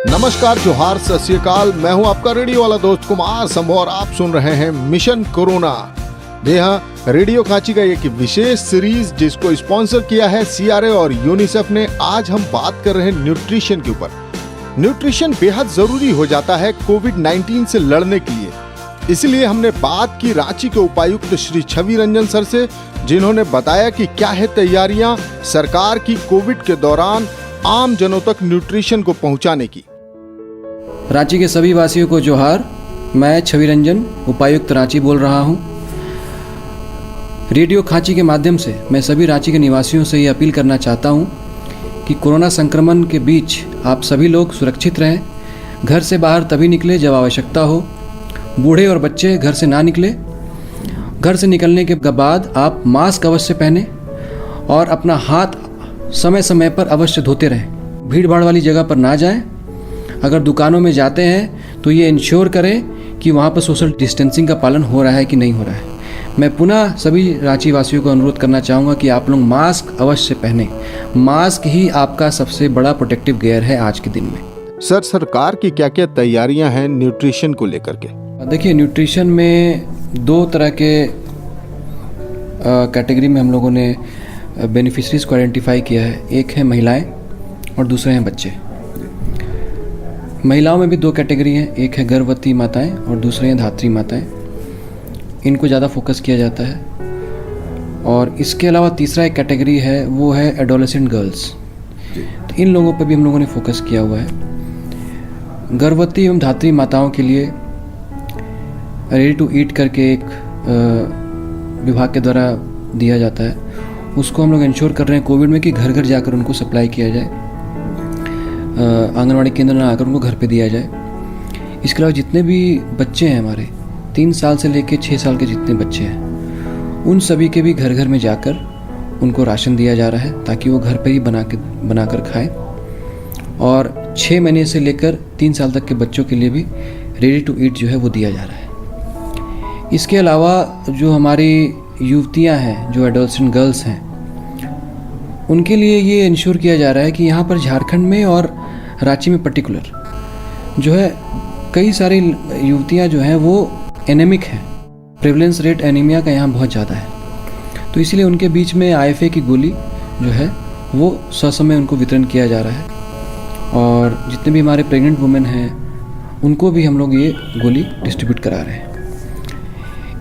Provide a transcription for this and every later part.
नमस्कार, जोहार, सत श्री अकाल। मैं हूं आपका रेडियो वाला दोस्त कुमार संभव और आप सुन रहे हैं मिशन कोरोना। जी हां, रेडियो खांची का एक विशेष सीरीज जिसको स्पॉन्सर किया है CRA और यूनिसेफ ने। आज हम बात कर रहे हैं न्यूट्रिशन के ऊपर। न्यूट्रिशन बेहद जरूरी हो जाता है कोविड-19 से लड़ने के लिए। इसलिए हमने बात की रांची के उपायुक्त श्री छवि रंजन सर से, जिन्होंने बताया कि क्या है तैयारियां सरकार की कोविड के दौरान आम जनों तक न्यूट्रिशन को पहुंचाने की। रांची के सभी वासियों को जोहार। मैं छवि रंजन, उपायुक्त रांची बोल रहा हूं। रेडियो खांची के माध्यम से मैं सभी रांची के निवासियों से ये अपील करना चाहता हूं कि कोरोना संक्रमण के बीच आप सभी लोग सुरक्षित रहें। घर से बाहर तभी निकले जब आवश्यकता हो। बूढ़े और बच्चे घर से ना निकले। घर से निकलने के बाद आप मास्क अवश्य पहने और अपना हाथ समय समय पर अवश्य धोते रहें। भीड़ भाड़ वाली जगह पर ना जाएं। अगर दुकानों में जाते हैं तो ये इंश्योर करें कि वहाँ पर सोशल डिस्टेंसिंग का पालन हो रहा है कि नहीं हो रहा है। मैं पुनः सभी रांची वासियों को अनुरोध करना चाहूँगा कि आप लोग मास्क अवश्य पहने। मास्क ही आपका सबसे बड़ा प्रोटेक्टिव गियर है आज के दिन में। सर, सरकार की क्या क्या तैयारियां हैं न्यूट्रिशन को लेकर के? देखिए, न्यूट्रिशन में दो तरह के कैटेगरी में हम लोगों ने बेनिफिशरीज को आइडेंटिफाई किया है। एक है महिलाएं और दूसरे हैं बच्चे। महिलाओं में भी दो कैटेगरी हैं, एक है गर्भवती माताएं और दूसरे हैं धात्री माताएं। इनको ज़्यादा फोकस किया जाता है। और इसके अलावा तीसरा एक कैटेगरी है, वो है एडोलेसेंट गर्ल्स। तो इन लोगों पर भी हम लोगों ने फोकस किया हुआ है। गर्भवती एवं धात्री माताओं के लिए रेडी टू ईट करके एक विभाग के द्वारा दिया जाता है। उसको हम लोग इंश्योर कर रहे हैं कोविड में कि घर घर जाकर उनको सप्लाई किया जाए। आंगनवाड़ी केंद्र ना आकर उनको घर पे दिया जाए। इसके अलावा जितने भी बच्चे हैं हमारे 3 साल से लेकर 6 साल के जितने बच्चे हैं, उन सभी के भी घर घर में जाकर उनको राशन दिया जा रहा है ताकि वो घर पे ही बनाकर खाएं। और 6 महीने से लेकर 3 साल तक के बच्चों के लिए भी रेडी टू ईट जो है वो दिया जा रहा है। इसके अलावा जो हमारी युवतियां हैं, जो एडोलेसेंट गर्ल्स हैं, उनके लिए ये इंश्योर किया जा रहा है कि यहाँ पर झारखंड में और रांची में पर्टिकुलर जो है कई सारी युवतियाँ जो हैं वो एनेमिक हैं। प्रेवलेंस रेट एनीमिया का यहाँ बहुत ज़्यादा है। तो इसलिए उनके बीच में IFA की गोली जो है वो ससमय उनको वितरण किया जा रहा है। और जितने भी हमारे प्रेग्नेंट वुमेन हैं उनको भी हम लोग ये गोली डिस्ट्रीब्यूट करा रहे हैं।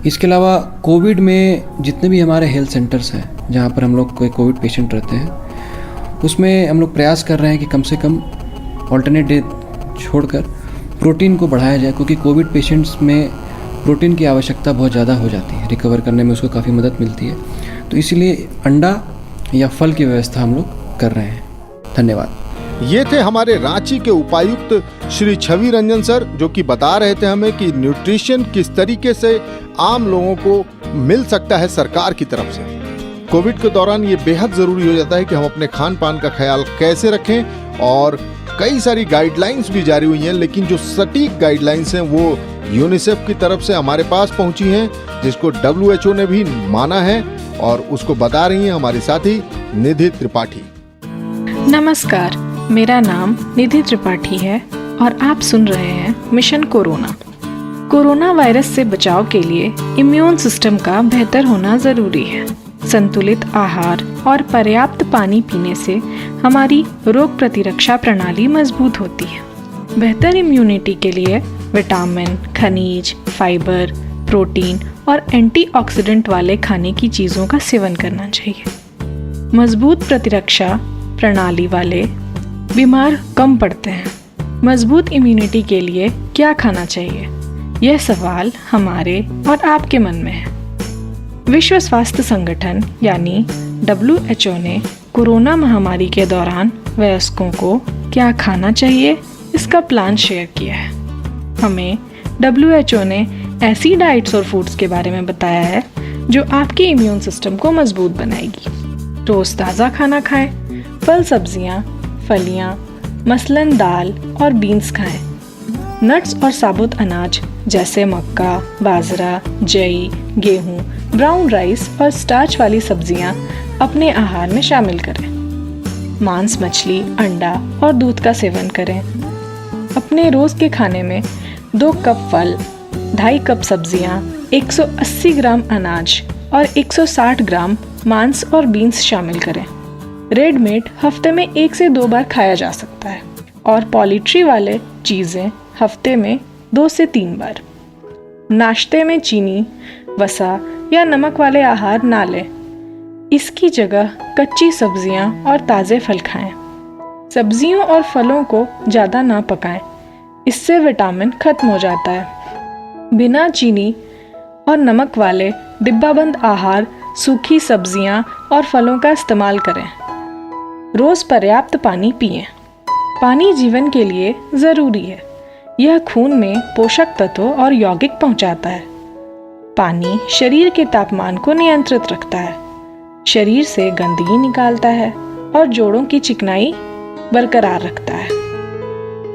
इसके अलावा कोविड में जितने भी हमारे हेल्थ सेंटर्स हैं जहाँ पर हम लोग कोई कोविड पेशेंट रहते हैं, उसमें हम लोग प्रयास कर रहे हैं कि कम से कम ऑल्टरनेट डे छोड़कर प्रोटीन को बढ़ाया जाए, क्योंकि कोविड पेशेंट्स में प्रोटीन की आवश्यकता बहुत ज़्यादा हो जाती है। रिकवर करने में उसको काफ़ी मदद मिलती है। तो इसीलिए अंडा या फल की व्यवस्था हम लोग कर रहे हैं। धन्यवाद। ये थे हमारे रांची के उपायुक्त श्री छवि रंजन सर, जो कि बता रहे थे हमें कि न्यूट्रिशन किस तरीके से आम लोगों को मिल सकता है सरकार की तरफ से। कोविड के दौरान ये बेहद जरूरी हो जाता है कि हम अपने खान पान का ख्याल कैसे रखें। और कई सारी गाइडलाइंस भी जारी हुई हैं, लेकिन जो सटीक गाइडलाइंस हैं वो यूनिसेफ की तरफ से हमारे पास पहुंची हैं, जिसको WHO ने भी माना है और उसको बता रही हैं हमारी साथी निधि त्रिपाठी। नमस्कार, मेरा नाम निधि त्रिपाठी है और आप सुन रहे हैं मिशन कोरोना। कोरोना वायरस से बचाव के लिए इम्यून सिस्टम का बेहतर होना जरूरी है। संतुलित आहार और पर्याप्त पानी पीने से हमारी रोग प्रतिरक्षा प्रणाली मजबूत होती है। बेहतर इम्यूनिटी के लिए विटामिन, खनिज, फाइबर, प्रोटीन और एंटीऑक्सीडेंट वाले खाने की चीज़ों का सेवन करना चाहिए। मजबूत प्रतिरक्षा प्रणाली वाले बीमार कम पड़ते हैं। मजबूत इम्यूनिटी के लिए क्या खाना चाहिए, यह सवाल हमारे और आपके मन में है। विश्व स्वास्थ्य संगठन यानी WHO ने कोरोना महामारी के दौरान वयस्कों को क्या खाना चाहिए इसका प्लान शेयर किया है। हमें WHO ने ऐसी डाइट्स और फूड्स के बारे में बताया है जो आपके इम्यून सिस्टम को मजबूत बनाएगी। रोज ताज़ा खाना खाएं, फल सब्जियां, फलियां, मसलन दाल और बीन्स खाएं। नट्स और साबुत अनाज जैसे मक्का, बाजरा, जई, गेहूं, ब्राउन राइस और स्टार्च वाली सब्जियां अपने आहार में शामिल करें। मांस, मछली, अंडा और दूध का सेवन करें। अपने रोज़ के खाने में 2 कप फल, 2.5 कप सब्जियां, 180 ग्राम अनाज और 160 ग्राम मांस और बीन्स शामिल करें। रेड मीट हफ्ते में 1 से 2 बार खाया जा सकता है और पोल्ट्री वाले चीज़ें हफ्ते में 2 से 3 बार। नाश्ते में चीनी, वसा या नमक वाले आहार ना लें। इसकी जगह कच्ची सब्जियां और ताज़े फल खाएं। सब्जियों और फलों को ज़्यादा ना पकाएं, इससे विटामिन खत्म हो जाता है। बिना चीनी और नमक वाले डिब्बाबंद आहार, सूखी सब्जियां और फलों का इस्तेमाल करें। रोज़ पर्याप्त पानी पिएं। पानी जीवन के लिए ज़रूरी है। यह खून में पोषक तत्वों और यौगिक पहुंचाता है। पानी शरीर के तापमान को नियंत्रित रखता है, शरीर से गंदगी निकालता है और जोड़ों की चिकनाई बरकरार रखता है।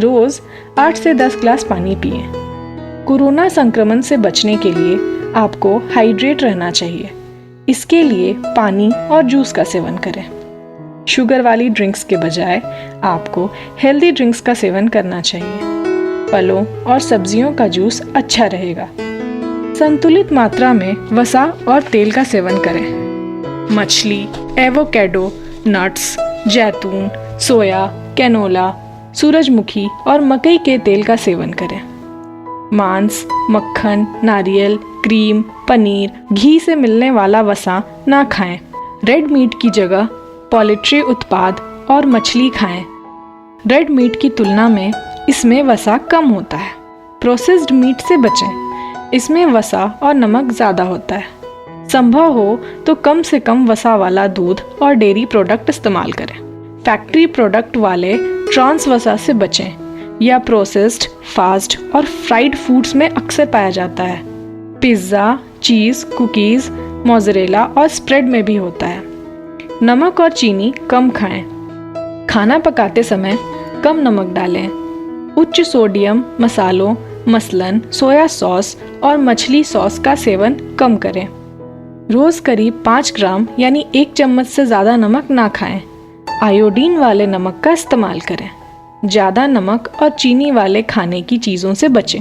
रोज़ 8 से 10 ग्लास पानी पिएं। कोरोना संक्रमण से बचने के लिए आपको हाइड्रेट रहना चाहिए। इसके लिए पानी और जूस का सेवन करें। शुगर वाली ड्रिंक्स के बजाय आपको हेल्दी ड्रिंक्स का सेवन करना चाहिए। फलों और सब्जियों का जूस अच्छा रहेगा। संतुलित मात्रा में वसा और तेल का सेवन करें। मछली, एवोकेडो, नट्स, जैतून, सोया, कैनोला, सूरजमुखी और मकई के तेल का सेवन करें। मांस, मक्खन, नारियल, क्रीम, पनीर, घी से मिलने वाला वसा ना खाएं। रेड मीट की जगह पोल्ट्री उत्पाद और मछली खाएं। रेड मीट की तुलना में इसमें वसा कम होता है। प्रोसेस्ड मीट से बचें, इसमें वसा और नमक ज़्यादा होता है। संभव हो तो कम से कम वसा वाला दूध और डेयरी प्रोडक्ट इस्तेमाल करें। फैक्ट्री प्रोडक्ट वाले ट्रांस वसा से बचें। यह प्रोसेस्ड, फास्ट और फ्राइड फूड्स में अक्सर पाया जाता है। पिज़्ज़ा, चीज़, कुकीज़, मोज़रेला और स्प्रेड में भी होता है। नमक और चीनी कम खाएं। खाना पकाते समय कम नमक डालें। उच्च सोडियम मसालों, मसलन सोया सॉस और मछली सॉस का सेवन कम करें। रोज़ करीब 5 ग्राम यानी 1 चम्मच से ज़्यादा नमक ना खाएं। आयोडीन वाले नमक का इस्तेमाल करें। ज़्यादा नमक और चीनी वाले खाने की चीज़ों से बचें।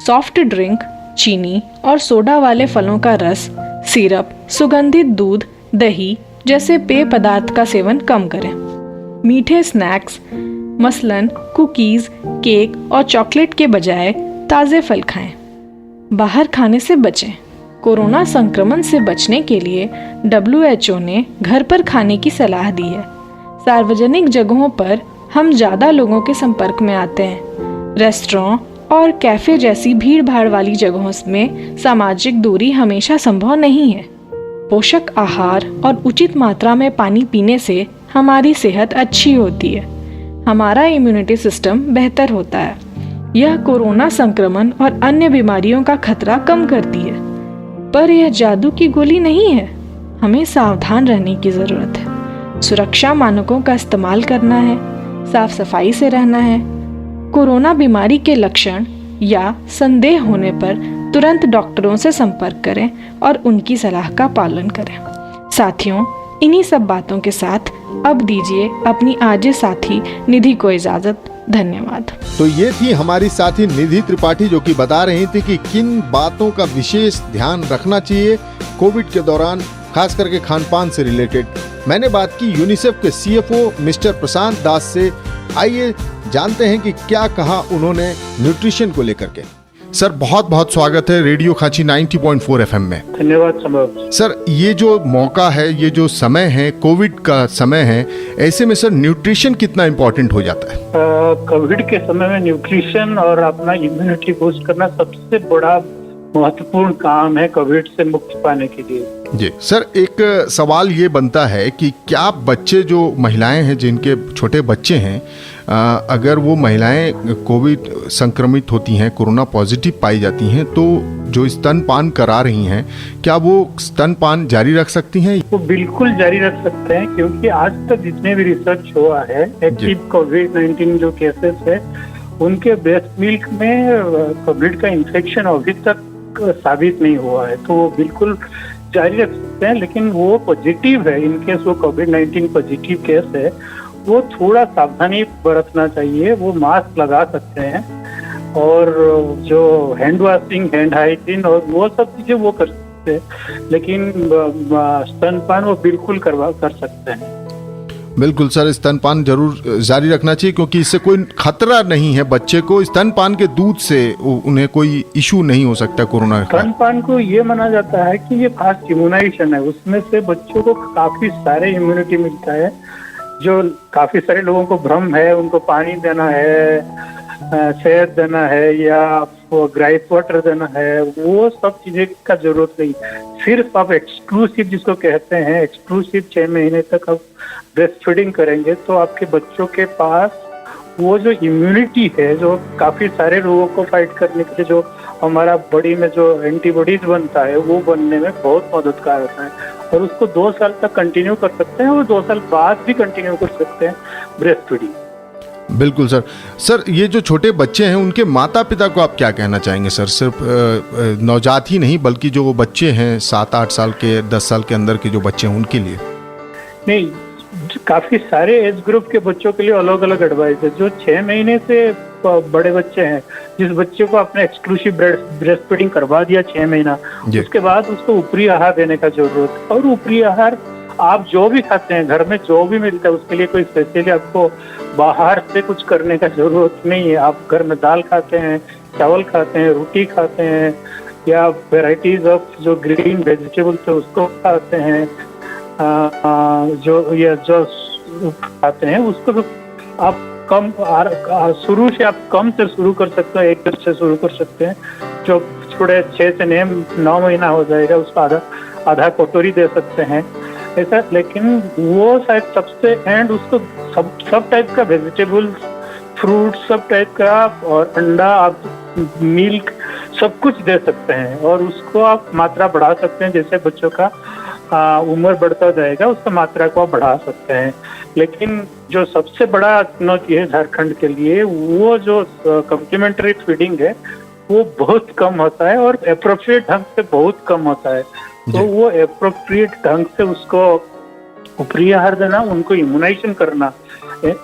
सॉफ्ट ड्रिंक, चीनी और सोडा वाले फलों का रस, सिरप, सुगंधित दूध, दही जैसे पेय पदार्थ का सेवन कम करें। मीठे स्नैक्स मसलन कुकीज़, केक और चॉकलेट के बजाय ताज़े फल खाएं। बाहर खाने से बचें। कोरोना संक्रमण से बचने के लिए WHO ने घर पर खाने की सलाह दी है। सार्वजनिक जगहों पर हम ज़्यादा लोगों के संपर्क में आते हैं। रेस्टोरेंट और कैफ़े जैसी भीड़ भाड़ वाली जगहों में सामाजिक दूरी हमेशा संभव नहीं है। पोषक आहार और उचित मात्रा में पानी पीने से हमारी सेहत अच्छी होती है। हमारा इम्यूनिटी सिस्टम बेहतर होता है। यह कोरोना संक्रमण और अन्य बीमारियों का खतरा कम करती है। पर यह जादू की गोली नहीं है। हमें सावधान रहने की ज़रूरत है। सुरक्षा मानकों का इस्तेमाल करना है। साफ सफाई से रहना है। कोरोना बीमारी के लक्षण या संदेह होने पर तुरंत डॉक्टरों से संपर्क करें और उनकी सलाह का पालन करें। साथियों, इन्हीं सब बातों के साथ अब दीजिए अपनी आरजे साथी निधि को इजाज़त। धन्यवाद। तो ये थी हमारी साथी निधि त्रिपाठी जो कि बता रही थी कि किन बातों का विशेष ध्यान रखना चाहिए कोविड के दौरान, खास करके खान पान से रिलेटेड। मैंने बात की यूनिसेफ के CFO मिस्टर प्रशांत दास से। आइए जानते हैं कि क्या कहा उन्होंने न्यूट्रिशन को लेकर के। सर, बहुत बहुत स्वागत है रेडियो खांची 90.4 FM में। धन्यवाद संभव। सर, ये जो मौका है, ये जो समय है, कोविड का समय है, ऐसे में सर न्यूट्रिशन कितना इम्पोर्टेंट हो जाता है? कोविड के समय में न्यूट्रिशन और अपना इम्यूनिटी बूस्ट करना सबसे बड़ा महत्वपूर्ण काम है कोविड से मुक्ति पाने के लिए। जी सर, एक सवाल ये बनता है कि क्या बच्चे, जो महिलाएं हैं जिनके छोटे बच्चे हैं, अगर वो महिलाएं कोविड संक्रमित होती हैं, कोरोना पॉजिटिव पाई जाती हैं, तो जो स्तनपान करा रही हैं, क्या वो स्तनपान जारी रख सकती हैं? वो बिल्कुल जारी रख सकते हैं, क्योंकि आज तक जितने भी रिसर्च हुआ है एक्टिव कोविड-19 जो केसेस है, उनके ब्रेस्ट मिल्क में कोविड का इन्फेक्शन अभी तक साबित नहीं हुआ है। तो वो बिल्कुल जारी रख सकते हैं। लेकिन वो पॉजिटिव है, इनकेस वो कोविड-19 पॉजिटिव केस है, वो थोड़ा सावधानी बरतना चाहिए। वो मास्क लगा सकते हैं और जो हैंड वॉशिंग, हैंड हाइजीन और वो सब चीजें वो कर सकते हैं, लेकिन स्तनपान वो बिल्कुल कर सकते हैं। बिल्कुल सर, स्तनपान जरूर जारी रखना चाहिए क्योंकि इससे कोई खतरा नहीं है बच्चे को। स्तनपान के दूध से उन्हें कोई इशू नहीं हो सकता कोरोना का। स्तनपान को ये माना जाता है कि ये फास्ट इम्यूनाइजेशन है, उसमें से बच्चों को काफी सारे इम्यूनिटी मिलता है। जो काफी सारे लोगों को भ्रम है, उनको पानी देना है, शहद देना है या ग्राइस वाटर देना है, वो सब चीजें का जरूरत नहीं। सिर्फ आप एक्सक्लूसिव जिसको कहते हैं एक्सक्लूसिव 6 महीने तक आप ब्रेस्ट फीडिंग करेंगे तो आपके बच्चों के पास वो जो इम्यूनिटी है, जो काफी सारे रोगों को फाइट करने के लिए जो हमारा बॉडी में जो एंटीबॉडीज बनता है वो बनने में बहुत मददगार होता है और उसको 2 साल तक कंटिन्यू कर सकते हैं और 2 साल बाद भी कंटिन्यू कर सकते हैं ब्रेस्ट फीडिंग। बिल्कुल सर। सर, ये जो छोटे बच्चे हैं उनके माता पिता को आप क्या कहना चाहेंगे सर? सिर्फ नवजात ही नहीं बल्कि जो बच्चे हैं 7-8 साल के, 10 साल के अंदर के जो बच्चे हैं उनके लिए। नहीं, काफी सारे एज ग्रुप के बच्चों के लिए अलग अलग एडवाइस है। जो 6 महीने से बड़े बच्चे हैं, जिस बच्चे को आपने एक्सक्लूसिव ब्रेस्ट फीडिंग करवा दिया 6 महीना, उसके बाद उसको ऊपरी आहार देने का जरूरत है। और ऊपरी आहार आप जो भी खाते हैं, घर में जो भी मिलता है, उसके लिए कोई स्पेशली आपको बाहर से कुछ करने का जरूरत नहीं है। आप घर में दाल खाते हैं, चावल खाते हैं, रोटी खाते हैं या वेराइटीज ऑफ जो ग्रीन वेजिटेबल्स है उसको खाते हैं, जो खाते हैं उसको आप कम शुरू से आप कम से शुरू कर सकते हैं, 1 कप से शुरू कर सकते हैं। जो थोड़े 6 से 9 महीना हो जाएगा उसको आधा कटोरी दे सकते हैं ऐसा। लेकिन वो शायद सबसे एंड उसको सब टाइप का वेजिटेबल्स, फ्रूट सब टाइप का और अंडा, आप मिल्क सब कुछ दे सकते हैं और उसको आप मात्रा बढ़ा सकते हैं। जैसे बच्चों का उम्र बढ़ता जाएगा उसका मात्रा को आप बढ़ा सकते हैं। लेकिन जो सबसे बड़ा चुनौती है झारखंड के लिए, वो जो कम्प्लीमेंट्री फीडिंग है वो बहुत कम होता है और एप्रोप्रिएट ढंग से बहुत कम होता है। तो वो एप्रोप्रिएट ढंग से उसको ऊपरी आहार देना, उनको इम्यूनाइजेशन करना,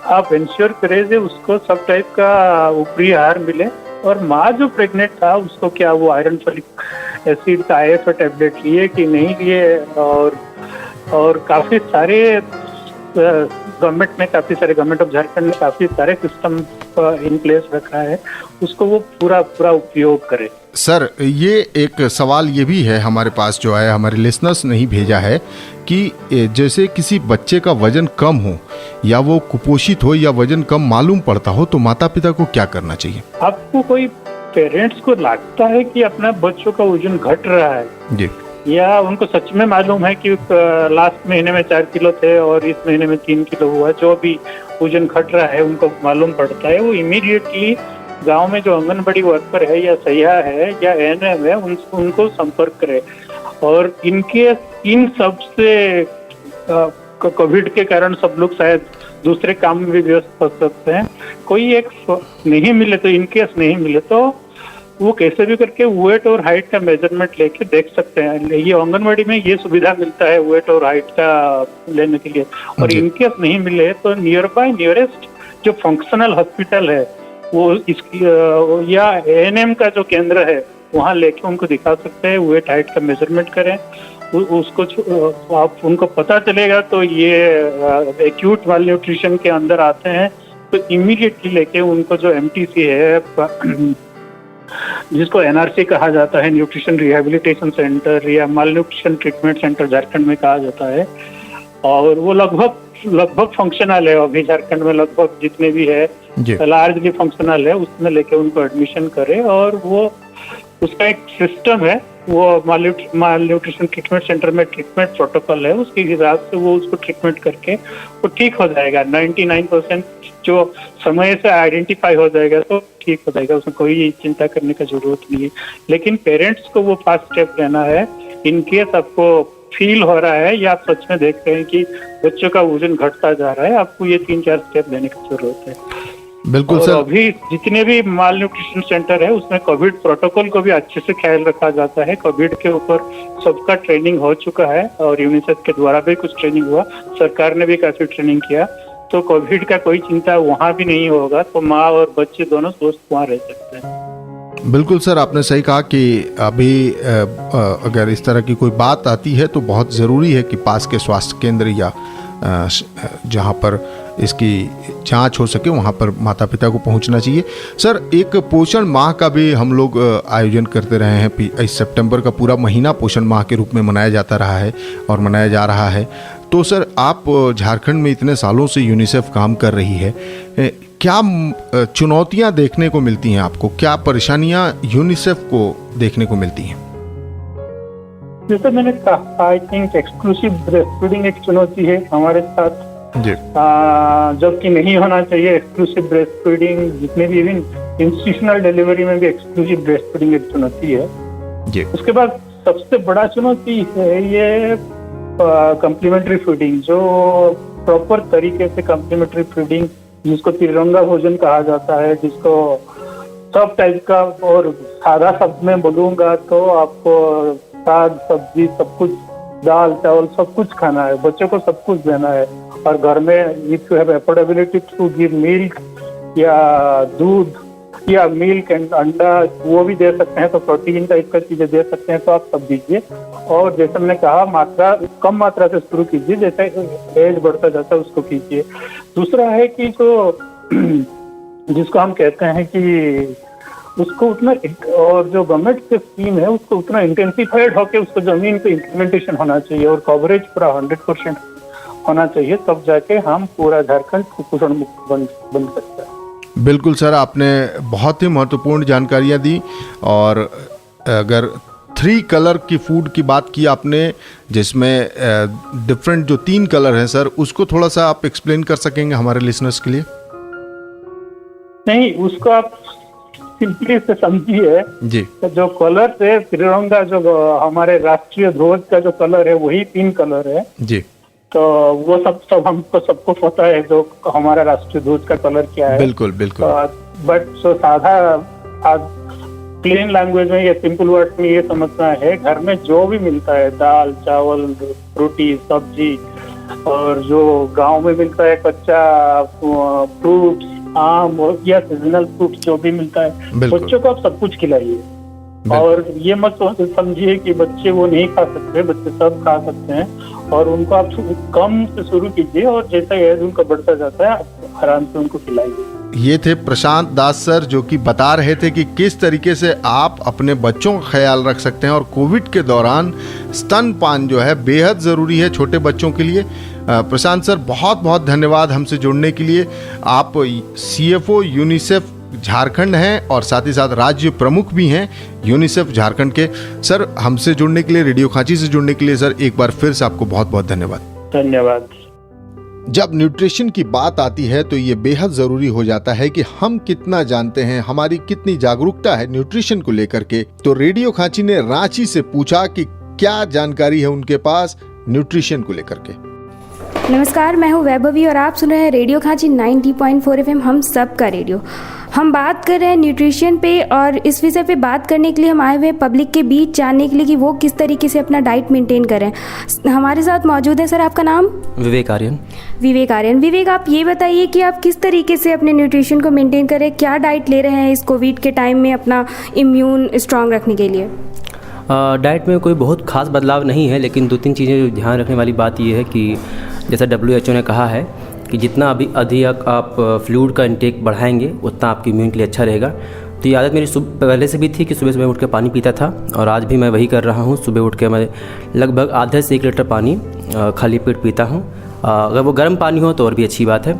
आप इंश्योर करें कि उसको सब टाइप का ऊपरी आहार मिले। और माँ जो प्रेग्नेंट था उसको क्या वो आयरन फोलिक एसिड का IFA टैबलेट लिए कि नहीं लिए, और काफी सारे गवर्नमेंट ऑफ झारखंड ने काफी सारे सिस्टम इन प्लेस रखा है, उसको वो पूरा उपयोग करे। सर, ये एक सवाल ये भी है हमारे पास जो है, हमारे लिसनर्स ने ही भेजा है कि जैसे किसी बच्चे का वजन कम हो या वो कुपोषित हो या वजन कम मालूम पड़ता हो तो माता पिता को क्या करना चाहिए? आपको कोई पेरेंट्स को लगता है कि अपना बच्चों का वजन घट रहा है जी, या उनको सच में मालूम है कि लास्ट महीने में 4 किलो थे और इस महीने में 3 किलो हुआ, जो भी वजन घट रहा है उनको मालूम पड़ता है, वो इमीडिएटली गांव में जो आंगनबाड़ी वर्कर है या सहिया है या ANM है उनको संपर्क करे। और इन सब से कोविड के कारण सब लोग शायद दूसरे काम में भी व्यस्त हो सकते हैं, कोई एक नहीं मिले तो इनकेस नहीं मिले तो वो कैसे भी करके वेट और हाइट का मेजरमेंट लेके देख सकते हैं। ये आंगनबाड़ी में ये सुविधा मिलता है वेट और हाइट का लेने के लिए। और इनकेस नहीं मिले तो नियरेस्ट जो फंक्शनल हॉस्पिटल है वो या ANM का जो केंद्र है वहाँ लेके उनको दिखा सकते हैं, वेट हाइट का मेजरमेंट करें, उसको आप उनको पता चलेगा तो ये एक्यूट माल न्यूट्रिशन के अंदर आते हैं तो इमीडिएटली लेके उनको जो MTC है जिसको NRC कहा जाता है, न्यूट्रिशन रिहेबिलिटेशन सेंटर या माल न्यूट्रिशन ट्रीटमेंट सेंटर झारखंड में कहा जाता है, और वो लगभग फंक्शनल है। अभी झारखंड में लगभग जितने भी है लार्जली फंक्शनल है, उसमें लेके उनको एडमिशन करे और वो उसका एक सिस्टम है, वो माल न्यूट्रिशन ट्रीटमेंट सेंटर में ट्रीटमेंट प्रोटोकॉल है, उसके हिसाब से वो उसको ट्रीटमेंट करके वो ठीक हो जाएगा। 99% जो समय से आइडेंटिफाई हो जाएगा तो ठीक हो जाएगा, उसमें कोई चिंता करने का जरूरत नहीं है। लेकिन पेरेंट्स को वो फास्ट स्टेप लेना है। इनकेस आपको फील हो रहा है या आप सच में देख रहे हैं कि बच्चों का वजन घटता जा रहा है, आपको ये 3-4 स्टेप लेने की जरूरत है। बिल्कुल और सर। अभी जितने भी माल न्यूट्रिशन सेंटर है उसमें कोविड प्रोटोकॉल को भी अच्छे से ख्याल रखा जाता है। कोविड के ऊपर सबका ट्रेनिंग हो चुका है और यूनिसेफ के द्वारा भी कुछ ट्रेनिंग हुआ, सरकार ने भी काफी ट्रेनिंग किया। तो कोविड का कोई चिंता वहाँ भी नहीं होगा, तो माँ और बच्चे दोनों स्वस्थ वहाँ रह सकते हैं। बिल्कुल सर, आपने सही कहा कि अभी अगर इस तरह की कोई बात आती है तो बहुत ज़रूरी है कि पास के स्वास्थ्य केंद्र या जहाँ पर इसकी जांच हो सके वहाँ पर माता पिता को पहुँचना चाहिए। सर, एक पोषण माह का भी हम लोग आयोजन करते रहे हैं। इस सितंबर का पूरा महीना पोषण माह के रूप में मनाया जाता रहा है और मनाया जा रहा है। तो सर, आप झारखंड में इतने सालों से यूनिसेफ काम कर रही है, क्या चुनौतियाँ देखने को मिलती हैं आपको, क्या परेशानियाँ यूनिसेफ को देखने को मिलती हैं? जैसे मैंने कहा, I think exclusive breast feeding एक चुनौती है हमारे साथ जी, जबकि नहीं होना चाहिए एक्सक्लूसिव ब्रेस्ट फीडिंग। जितने भी इवन इंस्टीट्यूशनल डिलीवरी में भी एक्सक्लूसिव ब्रेस्ट फीडिंग एक चुनौती है जी। उसके बाद सबसे बड़ा चुनौती है ये कम्प्लीमेंट्री फीडिंग, जो प्रॉपर तरीके से कम्प्लीमेंट्री फीडिंग, जिसको तिरंगा भोजन कहा जाता है, जिसको सब टाइप का, और सादा शब्द में बोलूंगा तो आपको साग सब्जी सब कुछ, दाल चावल सब कुछ खाना है, बच्चों को सब कुछ देना है। और घर में if you have affordability to give milk या दूध या मिल्क एंड अंडा, वो भी दे सकते हैं, तो प्रोटीन टाइप का चीजें दे सकते हैं, तो आप सब दीजिए। और जैसे मैंने कहा, मात्रा कम मात्रा से शुरू कीजिए, जैसे एज बढ़ता जाता है उसको कीजिए। दूसरा है कि जो जिसको हम कहते हैं कि उसको उतना, और जो गवर्नमेंट की स्कीम है उसको उतना इंटेंसिफाइड होकर उसको जमीन पे इम्प्लीमेंटेशन होना चाहिए और कवरेज पूरा 100% होना चाहिए, तब जाके हम पूरा झारखंड कुपोषण मुक्त बन सकता है। बिल्कुल सर, आपने बहुत ही महत्वपूर्ण जानकारियां दी। और अगर 3 कलर की फूड की बात की आपने, जिसमें डिफरेंट जो 3 कलर हैं सर, उसको थोड़ा सा आप एक्सप्लेन कर सकेंगे हमारे लिसनर्स के लिए? नहीं, उसको आप सिंपली से समझिए जी। जो कलर है तिरंगा, जो हमारे राष्ट्रीय ध्वज का जो कलर है वही 3 कलर है जी। तो वो सब हमको सबको पता है जो हमारा राष्ट्रीय ध्वज का कलर क्या है। बिल्कुल बिल्कुल। बट जो साधा प्लेन लैंग्वेज में या सिंपल वर्ड में ये समझना है, घर में जो भी मिलता है, दाल चावल रोटी सब्जी, और जो गांव में मिलता है कच्चा फ्रूट्स, आम या सीजनल फ्रूट जो भी मिलता है, बच्चों को आप सब कुछ खिलाइए। और ये मत समझिए कि बच्चे वो नहीं खा सकते, बच्चे सब खा सकते हैं, और उनको आप कम से शुरू कीजिए और जैसा एज उनका बढ़ता जाता है आप आराम से उनको खिलाइए। ये थे प्रशांत दास सर, जो कि बता रहे थे कि किस तरीके से आप अपने बच्चों का ख्याल रख सकते हैं। और कोविड के दौरान स्तनपान जो है बेहद ज़रूरी है छोटे बच्चों के लिए। प्रशांत सर, बहुत बहुत धन्यवाद हमसे जुड़ने के लिए। आप CFO यूनिसेफ झारखंड हैं और साथ ही साथ राज्य प्रमुख भी हैं यूनिसेफ झारखंड के। सर, हमसे जुड़ने के लिए, रेडियो खांची से जुड़ने के लिए सर, एक बार फिर से आपको बहुत बहुत धन्यवाद। धन्यवाद। जब न्यूट्रिशन की बात आती है तो ये बेहद ज़रूरी हो जाता है कि हम कितना जानते हैं, हमारी कितनी जागरूकता है न्यूट्रिशन को लेकर के। तो रेडियो खांची ने रांची से पूछा कि क्या जानकारी है उनके पास न्यूट्रिशन को लेकर के। नमस्कार, मैं हूँ वैभवी और आप सुन रहे हैं रेडियो खांची 90.4 FM, हम सब का रेडियो। हम बात कर रहे हैं न्यूट्रिशन पे, और इस विषय पे बात करने के लिए हम आए हुए हैं पब्लिक के बीच, जानने के लिए कि वो किस तरीके से अपना डाइट मेंटेन करें। हमारे साथ मौजूद है सर, आपका नाम? विवेक आर्यन। विवेक, आप ये बताइए कि आप किस तरीके से अपने न्यूट्रिशन को मेंटेन करें, क्या डाइट ले रहे हैं इस कोविड के टाइम में अपना इम्यून स्ट्रांग रखने के लिए? डाइट में कोई बहुत खास बदलाव नहीं है, लेकिन 2-3 चीज़ें ध्यान रखने वाली बात यह है कि जैसा WHO ने कहा है कि जितना अभी अधिक आप फ्लूइड का इंटेक बढ़ाएंगे उतना आपकी इम्यून के लिए अच्छा रहेगा। तो ये आदत मेरी पहले से भी थी कि सुबह सुबह उठ के पानी पीता था, और आज भी मैं वही कर रहा हूँ। सुबह उठ के मैं लगभग आधे से 1 लीटर पानी खाली पेट पीता हूँ। अगर वो गर्म पानी हो तो और भी अच्छी बात है।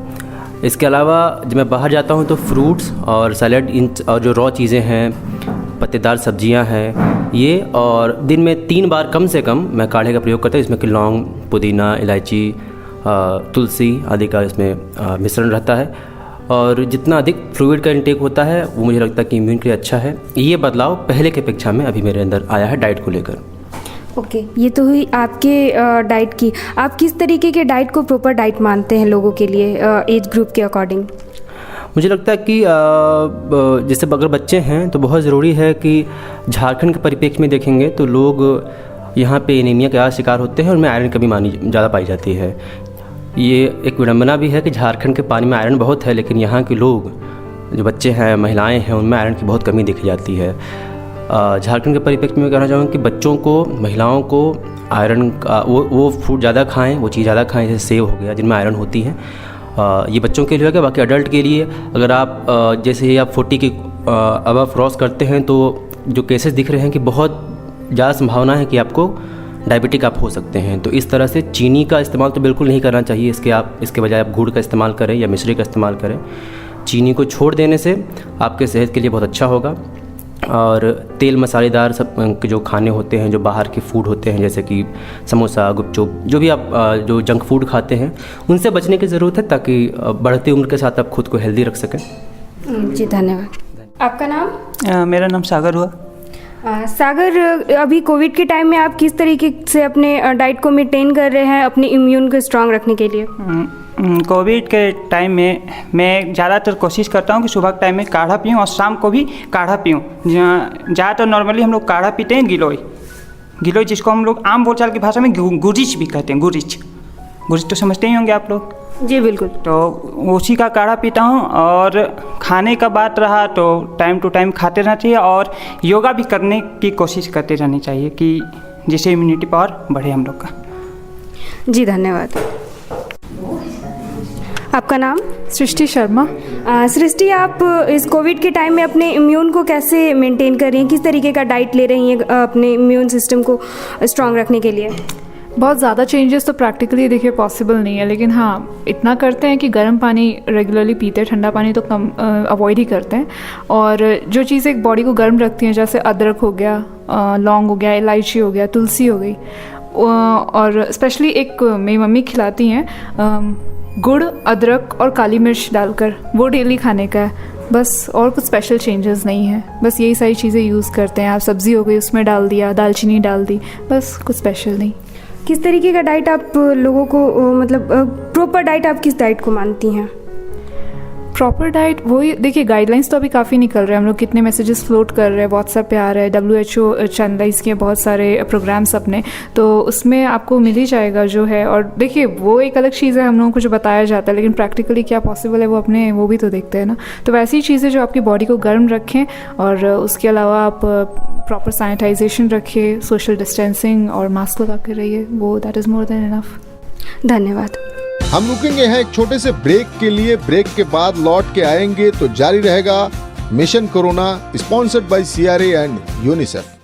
इसके अलावा जब मैं बाहर जाता हूँ तो फ्रूट्स और सैलड और जो रॉ चीज़ें हैं, पत्तेदार सब्जियां हैं ये, और दिन में 3 बार कम से कम मैं काढ़े का प्रयोग करता हूँ, इसमें कि लौंग, पुदीना, इलायची, तुलसी आदि का इसमें मिश्रण रहता है। और जितना अधिक फ्लूइड का इंटेक होता है वो मुझे लगता है कि इम्यून के लिए अच्छा है। ये बदलाव पहले की अपेक्षा में अभी मेरे अंदर आया है डाइट को लेकर। ओके, ये तो हुई आपके डाइट की। आप किस तरीके के डाइट को प्रॉपर डाइट मानते हैं लोगों के लिए एज ग्रुप के अकॉर्डिंग? मुझे लगता है कि जैसे अगर बच्चे हैं तो बहुत ज़रूरी है कि झारखंड के परिप्रेक्ष्य में देखेंगे तो लोग यहाँ पे एनीमिया का शिकार होते हैं और उनमें आयरन की कमी ज़्यादा पाई जाती है। ये एक विडंबना भी है कि झारखंड के पानी में आयरन बहुत है, लेकिन यहाँ के लोग जो बच्चे हैं, महिलाएं हैं, उनमें आयरन की बहुत कमी देखी जाती है। झारखंड के परिप्रेक्ष्य में कहना चाहूँगा कि बच्चों को, महिलाओं को आयरन का वो फ्रूट ज़्यादा खाएं, वो चीज़ ज़्यादा खाएं, जैसे सेब हो गया जिनमें आयरन होती है। ये बच्चों के लिए है। बाकी अडल्ट के लिए अगर आप जैसे ही आप 40 के अबव क्रॉस करते हैं तो जो केसेस दिख रहे हैं कि बहुत ज़्यादा संभावना है कि आपको डायबिटिक आप हो सकते हैं। तो इस तरह से चीनी का इस्तेमाल तो बिल्कुल नहीं करना चाहिए। इसके बजाय आप गुड़ का इस्तेमाल करें या मिश्री का इस्तेमाल करें। चीनी को छोड़ देने से आपके सेहत के लिए बहुत अच्छा होगा। और तेल मसालेदार सब के जो खाने होते हैं, जो बाहर के फूड होते हैं, जैसे कि समोसा, गुपचुप, जो भी आप जो जंक फूड खाते हैं, उनसे बचने की ज़रूरत है ताकि बढ़ती उम्र के साथ आप खुद को हेल्दी रख सकें। जी धन्यवाद। आपका नाम? मेरा नाम सागर हुआ। सागर, अभी कोविड के टाइम में आप किस तरीके से अपने डाइट को मेंटेन कर रहे हैं अपने इम्यून को स्ट्रांग रखने के लिए? कोविड के टाइम में मैं ज़्यादातर कोशिश करता हूँ कि सुबह के टाइम में काढ़ा पीऊँ और शाम को भी काढ़ा पीऊँ। ज़्यादातर नॉर्मली हम लोग काढ़ा पीते हैं गिलोय, जिसको हम लोग आम बोलचाल की भाषा में गुरिच भी कहते हैं। गुरिच तो समझते ही होंगे आप लोग। जी बिल्कुल। तो उसी का काढ़ा पीता हूँ। और खाने का बात रहा तो टाइम टू टाइम खाते रहना चाहिए और योगा भी करने की कोशिश करते रहनी चाहिए कि जिससे इम्यूनिटी पावर बढ़े हम लोग का। जी धन्यवाद। आपका नाम? सृष्टि शर्मा। सृष्टि, आप इस कोविड के टाइम में अपने इम्यून को कैसे मेंटेन कर रही हैं? किस तरीके का डाइट ले रही हैं अपने इम्यून सिस्टम को स्ट्रांग रखने के लिए? बहुत ज़्यादा चेंजेस तो प्रैक्टिकली देखिए पॉसिबल नहीं है, लेकिन हाँ इतना करते हैं कि गर्म पानी रेगुलरली पीते हैं, ठंडा पानी तो कम अवॉइड ही करते हैं। और जो चीज़ें बॉडी को गर्म रखती हैं, जैसे अदरक हो गया, लौंग हो गया, इलायची हो गया, तुलसी हो गई, और स्पेशली एक मेरी मम्मी खिलाती हैं गुड़, अदरक और काली मिर्च डालकर, वो डेली खाने का है बस। और कुछ स्पेशल चेंजेस नहीं है, बस यही सारी चीज़ें यूज़ करते हैं। आप सब्ज़ी हो गई उसमें डाल दिया, दालचीनी डाल दी, बस, कुछ स्पेशल नहीं। किस तरीके का डाइट आप लोगों को, मतलब प्रॉपर डाइट आप किस डाइट को मानती हैं? प्रॉपर डाइट वही देखिए, गाइडलाइंस तो अभी काफ़ी निकल रहे हैं। हम लोग कितने मैसेजेस फ्लोट कर रहे हैं, व्हाट्सएप पे आ रहे हैं, WHO चैनलाइज किए बहुत सारे प्रोग्राम्स अपने, तो उसमें आपको मिल ही जाएगा जो है। और देखिए वो एक अलग चीज़ है हम लोगों को जो बताया जाता है, लेकिन प्रैक्टिकली क्या पॉसिबल है वो भी तो देखते हैं ना। तो वैसी चीज़ें जो आपकी बॉडी को गर्म रखें, और उसके अलावा आप प्रॉपर सैनिटाइजेशन रखिए, सोशल डिस्टेंसिंग और मास्क लगा कर रहिए, वो that is more than enough. धन्यवाद। हम रुकेंगे हैं एक छोटे से ब्रेक के लिए। ब्रेक के बाद लौट के आएंगे तो जारी रहेगा mission corona, sponsored by CRA and UNICEF.